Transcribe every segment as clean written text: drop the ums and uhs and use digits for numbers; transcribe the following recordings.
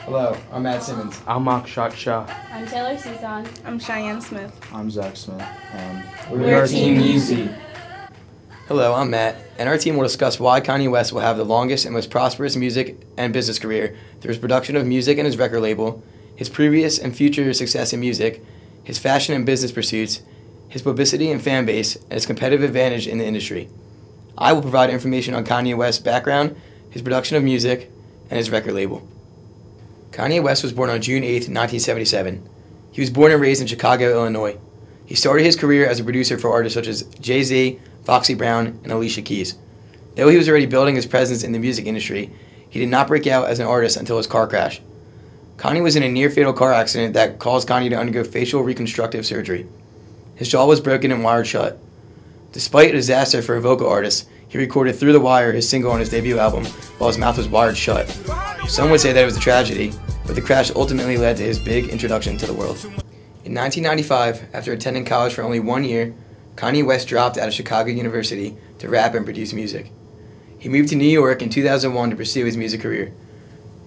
Hello, I'm Matt Simmons. I'm Akshat Shah. I'm Taylor Cezanne. I'm Cheyenne Smith. I'm Zach Smith, and We're Team Yeezy. Hello, I'm Matt, and our team will discuss why Kanye West will have the longest and most prosperous music and business career through his production of music and his record label, his previous and future success in music, his fashion and business pursuits, his publicity and fan base, and his competitive advantage in the industry. I will provide information on Kanye West's background, his production of music, and his record label. Kanye West was born on June 8, 1977. He was born and raised in Chicago, Illinois. He started his career as a producer for artists such as Jay-Z, Foxy Brown, and Alicia Keys. Though he was already building his presence in the music industry, he did not break out as an artist until his car crash. Kanye was in a near-fatal car accident that caused Kanye to undergo facial reconstructive surgery. His jaw was broken and wired shut. Despite a disaster for a vocal artist, he recorded Through the Wire, his single on his debut album, while his mouth was wired shut. Some would say that it was a tragedy, but the crash ultimately led to his big introduction to the world. In 1995, after attending college for only 1 year, Kanye West dropped out of Chicago University to rap and produce music. He moved to New York in 2001 to pursue his music career.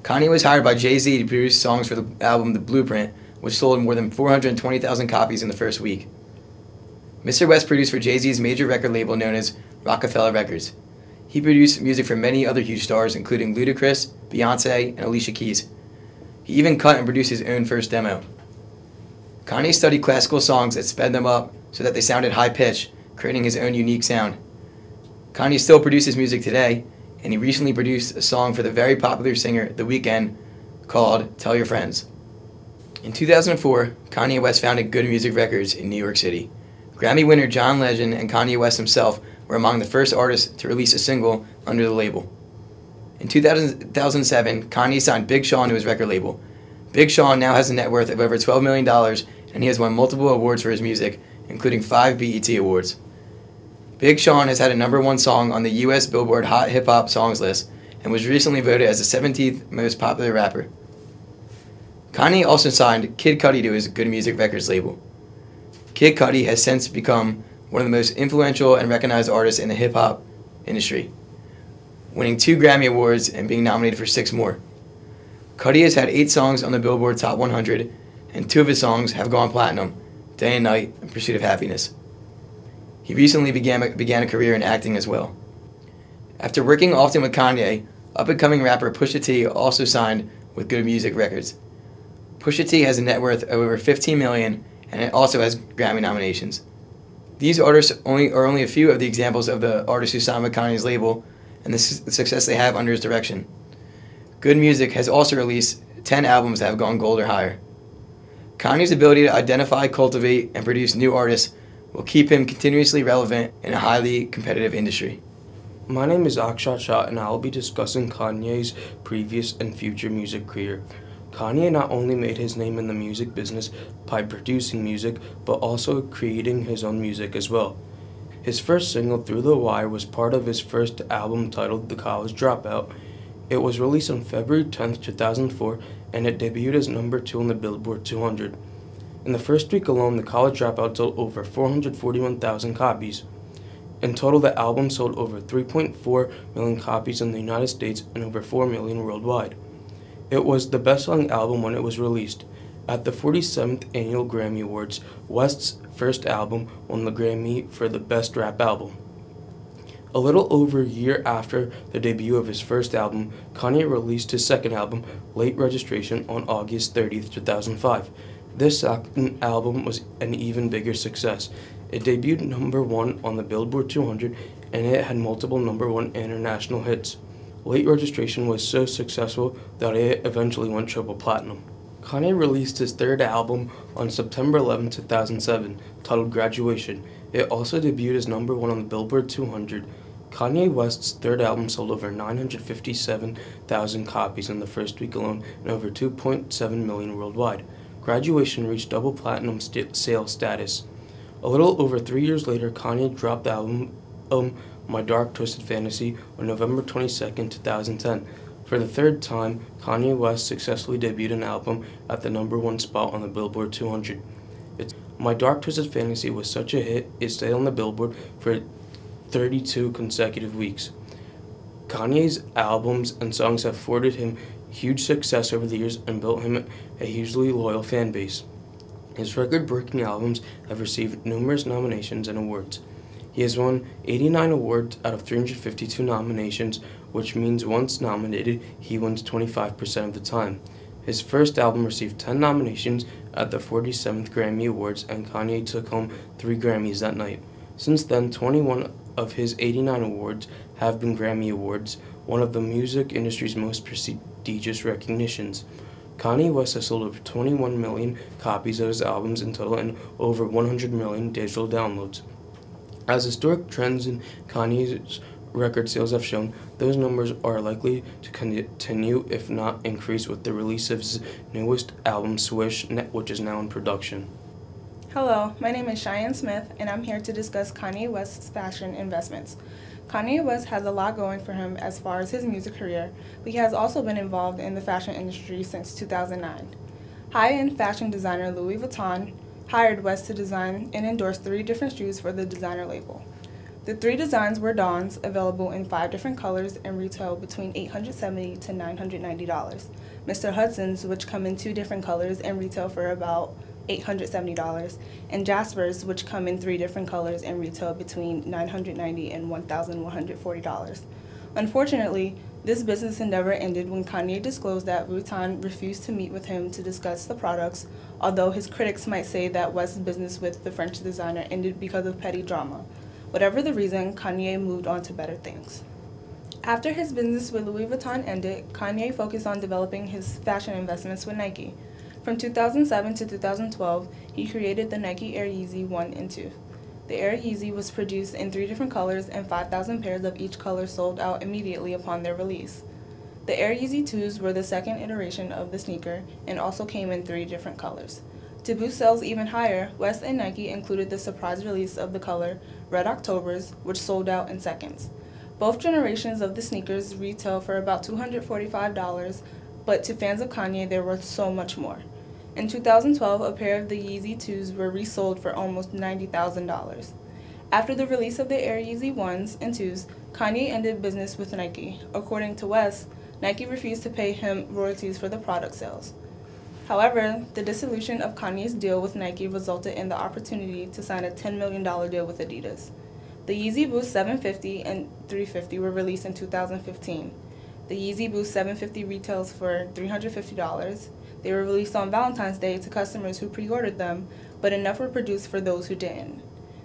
Kanye was hired by Jay-Z to produce songs for the album The Blueprint, which sold more than 420,000 copies in the first week. Mr. West produced for Jay-Z's major record label known as Rockefeller Records. He produced music for many other huge stars, including Ludacris, Beyonce, and Alicia Keys. He even cut and produced his own first demo. Kanye studied classical songs that sped them up so that they sounded high-pitched, creating his own unique sound. Kanye still produces music today, and he recently produced a song for the very popular singer The Weeknd called Tell Your Friends. In 2004, Kanye West founded Good Music Records in New York City. Grammy winner John Legend and Kanye West himself were among the first artists to release a single under the label. In 2007, Kanye signed Big Sean to his record label. Big Sean now has a net worth of over $12 million, and he has won multiple awards for his music, including 5 BET Awards. Big Sean has had a #1 song on the U.S. Billboard Hot Hip Hop Songs list and was recently voted as the 17th most popular rapper. Kanye also signed Kid Cudi to his Good Music Records label. Kid Cudi has since become one of the most influential and recognized artists in the hip-hop industry, winning 2 Grammy Awards and being nominated for 6 more. Cudi has had 8 songs on the Billboard Top 100, and 2 of his songs have gone platinum, Day and Night and Pursuit of Happiness. He recently began a career in acting as well. After working often with Kanye, up-and-coming rapper Pusha T also signed with Good Music Records. Pusha T has a net worth of over $15 million, and it also has Grammy nominations. These artists are only a few of the examples of the artists who signed with Kanye's label and the success they have under his direction. Good Music has also released 10 albums that have gone gold or higher. Kanye's ability to identify, cultivate, and produce new artists will keep him continuously relevant in a highly competitive industry. My name is Akshat Shah, and I will be discussing Kanye's previous and future music career. Kanye not only made his name in the music business by producing music, but also creating his own music as well. His first single, Through the Wire, was part of his first album titled The College Dropout. It was released on February 10, 2004, and it debuted as #2 on the Billboard 200. In the first week alone, The College Dropout sold over 441,000 copies. In total, the album sold over 3.4 million copies in the United States and over 4 million worldwide. It was the best-selling album when it was released. At the 47th Annual Grammy Awards, West's first album won the Grammy for the Best Rap Album. A little over a year after the debut of his first album, Kanye released his second album, Late Registration, on August 30, 2005. This second album was an even bigger success. It debuted #1 on the Billboard 200, and it had multiple #1 international hits. Late Registration was so successful that it eventually went triple platinum. Kanye released his third album on September 11, 2007, titled Graduation. It also debuted as #1 on the Billboard 200. Kanye West's third album sold over 957,000 copies in the first week alone and over 2.7 million worldwide. Graduation reached double platinum sales status. A little over 3 years later, Kanye dropped the album My Dark Twisted Fantasy on November 22, 2010. For the third time, Kanye West successfully debuted an album at the #1 spot on the Billboard 200. My Dark Twisted Fantasy was such a hit, it stayed on the Billboard for 32 consecutive weeks. Kanye's albums and songs have afforded him huge success over the years and built him a hugely loyal fan base. His record-breaking albums have received numerous nominations and awards. He has won 89 awards out of 352 nominations, which means once nominated, he wins 25% of the time. His first album received 10 nominations at the 47th Grammy Awards, and Kanye took home 3 Grammys that night. Since then, 21 of his 89 awards have been Grammy Awards, one of the music industry's most prestigious recognitions. Kanye West has sold over 21 million copies of his albums in total and over 100 million digital downloads. As historic trends in Kanye's record sales have shown, those numbers are likely to continue, if not increase, with the release of his newest album, Swish, which is now in production. Hello, my name is Cheyenne Smith, and I'm here to discuss Kanye West's fashion investments. Kanye West has a lot going for him as far as his music career, but he has also been involved in the fashion industry since 2009. High-end fashion designer Louis Vuitton hired West to design and endorse 3 different shoes for the designer label. The 3 designs were Dons, available in 5 different colors and retail between $870 to $990. Mr. Hudson's, which come in 2 different colors and retail for about $870, and Jaspers, which come in 3 different colors and retail between $990 and $1,140. Unfortunately, this business endeavor ended when Kanye disclosed that Vuitton refused to meet with him to discuss the products, although his critics might say that West's business with the French designer ended because of petty drama. Whatever the reason, Kanye moved on to better things. After his business with Louis Vuitton ended, Kanye focused on developing his fashion investments with Nike. From 2007 to 2012, he created the Nike Air Yeezy 1 and 2. The Air Yeezy was produced in 3 different colors, and 5,000 pairs of each color sold out immediately upon their release. The Air Yeezy 2s were the second iteration of the sneaker and also came in 3 different colors. To boost sales even higher, West and Nike included the surprise release of the color Red Octobers, which sold out in seconds. Both generations of the sneakers retail for about $245, but to fans of Kanye, they were worth so much more. In 2012, a pair of the Yeezy 2s were resold for almost $90,000. After the release of the Air Yeezy 1s and 2s, Kanye ended business with Nike. According to West, Nike refused to pay him royalties for the product sales. However, the dissolution of Kanye's deal with Nike resulted in the opportunity to sign a $10 million deal with Adidas. The Yeezy Boost 750 and 350 were released in 2015. The Yeezy Boost 750 retails for $350. They were released on Valentine's Day to customers who pre-ordered them, but enough were produced for those who didn't.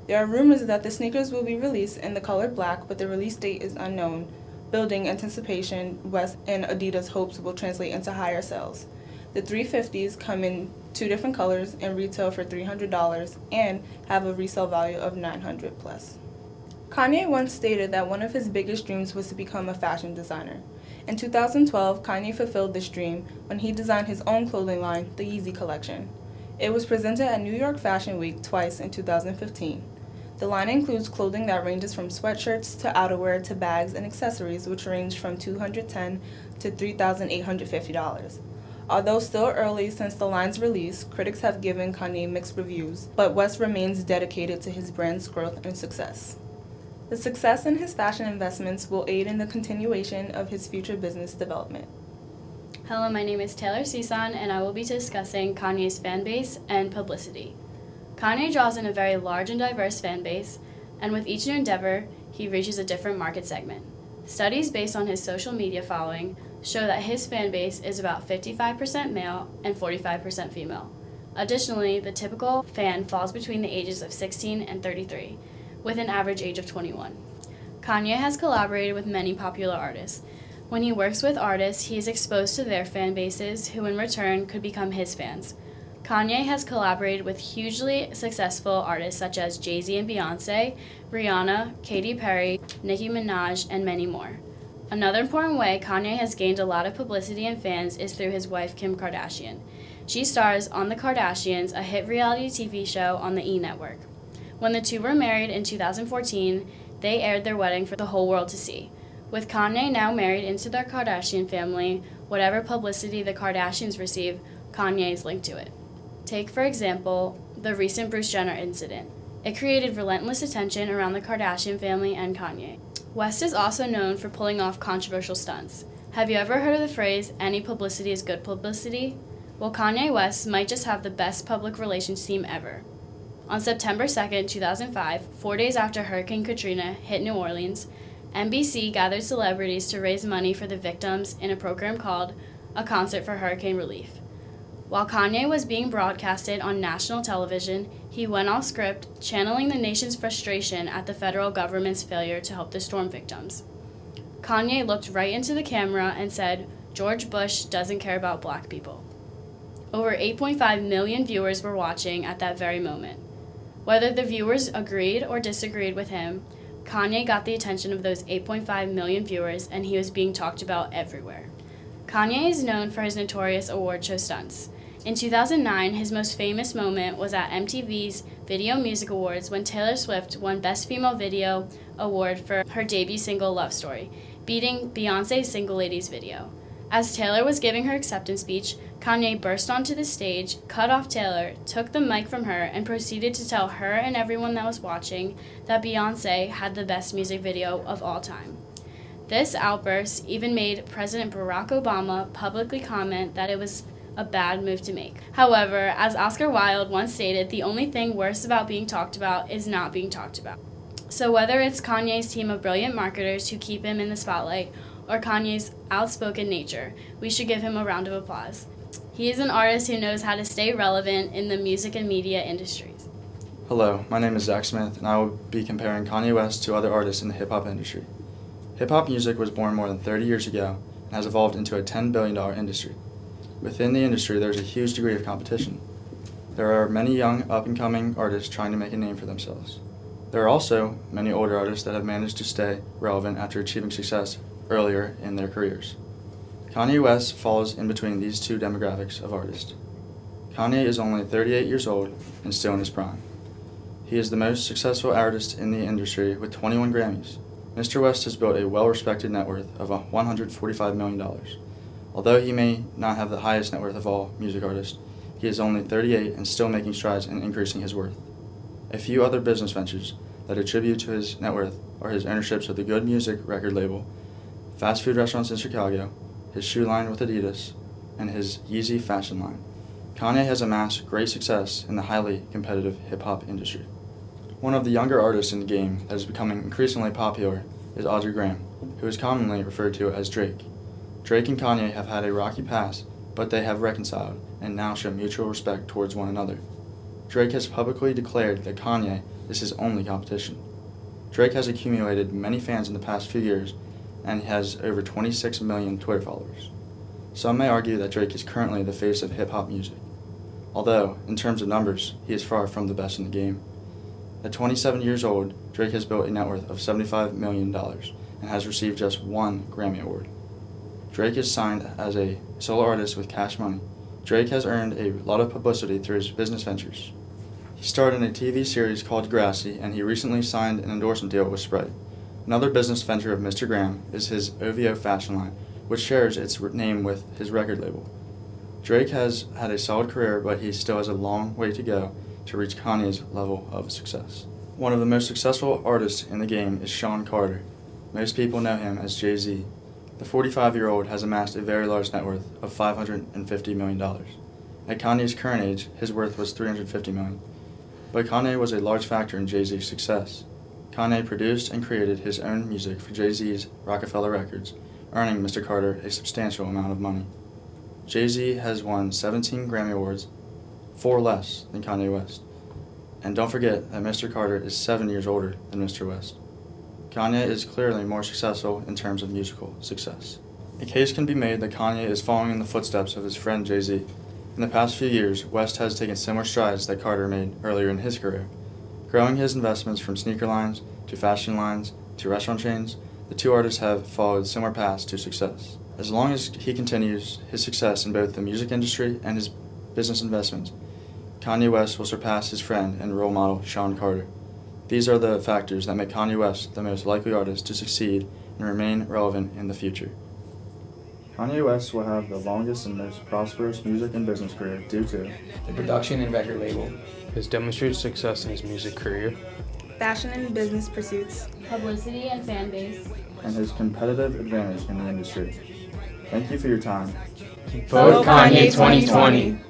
There are rumors that the sneakers will be released in the color black, but the release date is unknown. Building anticipation, West and Adidas hopes will translate into higher sales. The 350s come in 2 different colors and retail for $300 and have a resale value of $900 plus. Kanye once stated that one of his biggest dreams was to become a fashion designer. In 2012, Kanye fulfilled this dream when he designed his own clothing line, the Yeezy Collection. It was presented at New York Fashion Week twice in 2015. The line includes clothing that ranges from sweatshirts to outerwear to bags and accessories, which range from $210 to $3,850. Although still early since the line's release, critics have given Kanye mixed reviews, but West remains dedicated to his brand's growth and success. The success in his fashion investments will aid in the continuation of his future business development. Hello, my name is Taylor Cison, and I will be discussing Kanye's fan base and publicity. Kanye draws in a very large and diverse fan base, and with each new endeavor, he reaches a different market segment. Studies based on his social media following show that his fan base is about 55% male and 45% female. Additionally, the typical fan falls between the ages of 16 and 33, with an average age of 21. Kanye has collaborated with many popular artists. When he works with artists, he is exposed to their fan bases, who in return could become his fans. Kanye has collaborated with hugely successful artists such as Jay-Z and Beyonce, Rihanna, Katy Perry, Nicki Minaj, and many more. Another important way Kanye has gained a lot of publicity and fans is through his wife, Kim Kardashian. She stars on The Kardashians, a hit reality TV show on the E! Network. When the two were married in 2014, they aired their wedding for the whole world to see. With Kanye now married into the Kardashian family, whatever publicity the Kardashians receive, Kanye is linked to it. Take, for example, the recent Bruce Jenner incident. It created relentless attention around the Kardashian family and Kanye. West is also known for pulling off controversial stunts. Have you ever heard of the phrase, any publicity is good publicity? Well, Kanye West might just have the best public relations team ever. On September 2nd, 2005, 4 days after Hurricane Katrina hit New Orleans, NBC gathered celebrities to raise money for the victims in a program called A Concert for Hurricane Relief. While Kanye was being broadcasted on national television, he went off script, channeling the nation's frustration at the federal government's failure to help the storm victims. Kanye looked right into the camera and said, "George Bush doesn't care about black people." Over 8.5 million viewers were watching at that very moment. Whether the viewers agreed or disagreed with him, Kanye got the attention of those 8.5 million viewers, and he was being talked about everywhere. Kanye is known for his notorious award show stunts. In 2009, his most famous moment was at MTV's Video Music Awards when Taylor Swift won Best Female Video Award for her debut single Love Story, beating Beyoncé's Single Ladies video. As Taylor was giving her acceptance speech, Kanye burst onto the stage, cut off Taylor, took the mic from her, and proceeded to tell her and everyone that was watching that Beyoncé had the best music video of all time. This outburst even made President Barack Obama publicly comment that it was a bad move to make. However, as Oscar Wilde once stated, the only thing worse about being talked about is not being talked about. So whether it's Kanye's team of brilliant marketers who keep him in the spotlight, or Kanye's outspoken nature, we should give him a round of applause. He is an artist who knows how to stay relevant in the music and media industries. Hello, my name is Zach Smith, and I will be comparing Kanye West to other artists in the hip-hop industry. Hip-hop music was born more than 30 years ago and has evolved into a $10 billion industry. Within the industry, there is a huge degree of competition. There are many young, up-and-coming artists trying to make a name for themselves. There are also many older artists that have managed to stay relevant after achieving success earlier in their careers. Kanye West falls in between these two demographics of artists. Kanye is only 38 years old and still in his prime. He is the most successful artist in the industry with 21 Grammys. Mr. West has built a well-respected net worth of $145 million. Although he may not have the highest net worth of all music artists, he is only 38 and still making strides in increasing his worth. A few other business ventures that attribute to his net worth are his ownerships of the Good Music record label, fast food restaurants in Chicago, his shoe line with Adidas, and his Yeezy fashion line. Kanye has amassed great success in the highly competitive hip-hop industry. One of the younger artists in the game that is becoming increasingly popular is Audrey Graham, who is commonly referred to as Drake. Drake and Kanye have had a rocky past, but they have reconciled and now show mutual respect towards one another. Drake has publicly declared that Kanye is his only competition. Drake has accumulated many fans in the past few years and has over 26 million Twitter followers. Some may argue that Drake is currently the face of hip-hop music. Although, in terms of numbers, he is far from the best in the game. At 27 years old, Drake has built a net worth of $75 million and has received just one Grammy Award. Drake is signed as a solo artist with Cash Money. Drake has earned a lot of publicity through his business ventures. He starred in a TV series called Degrassi, and he recently signed an endorsement deal with Sprite. Another business venture of Mr. Graham is his OVO fashion line, which shares its name with his record label. Drake has had a solid career, but he still has a long way to go to reach Kanye's level of success. One of the most successful artists in the game is Sean Carter. Most people know him as Jay-Z. The 45-year-old has amassed a very large net worth of $550 million. At Kanye's current age, his worth was $350 million. But Kanye was a large factor in Jay-Z's success. Kanye produced and created his own music for Jay-Z's Rockefeller Records, earning Mr. Carter a substantial amount of money. Jay-Z has won 17 Grammy Awards, 4 less than Kanye West. And don't forget that Mr. Carter is 7 years older than Mr. West. Kanye is clearly more successful in terms of musical success. A case can be made that Kanye is following in the footsteps of his friend Jay-Z. In the past few years, West has taken similar strides that Carter made earlier in his career. Growing his investments from sneaker lines to fashion lines to restaurant chains, the two artists have followed similar paths to success. As long as he continues his success in both the music industry and his business investments, Kanye West will surpass his friend and role model Sean Carter. These are the factors that make Kanye West the most likely artist to succeed and remain relevant in the future. Kanye West will have the longest and most prosperous music and business career due to The production and record label, His demonstrated success in his music career, Fashion and business pursuits, Publicity and fan base, and his competitive advantage in the industry. Thank you for your time. Vote Kanye 2020.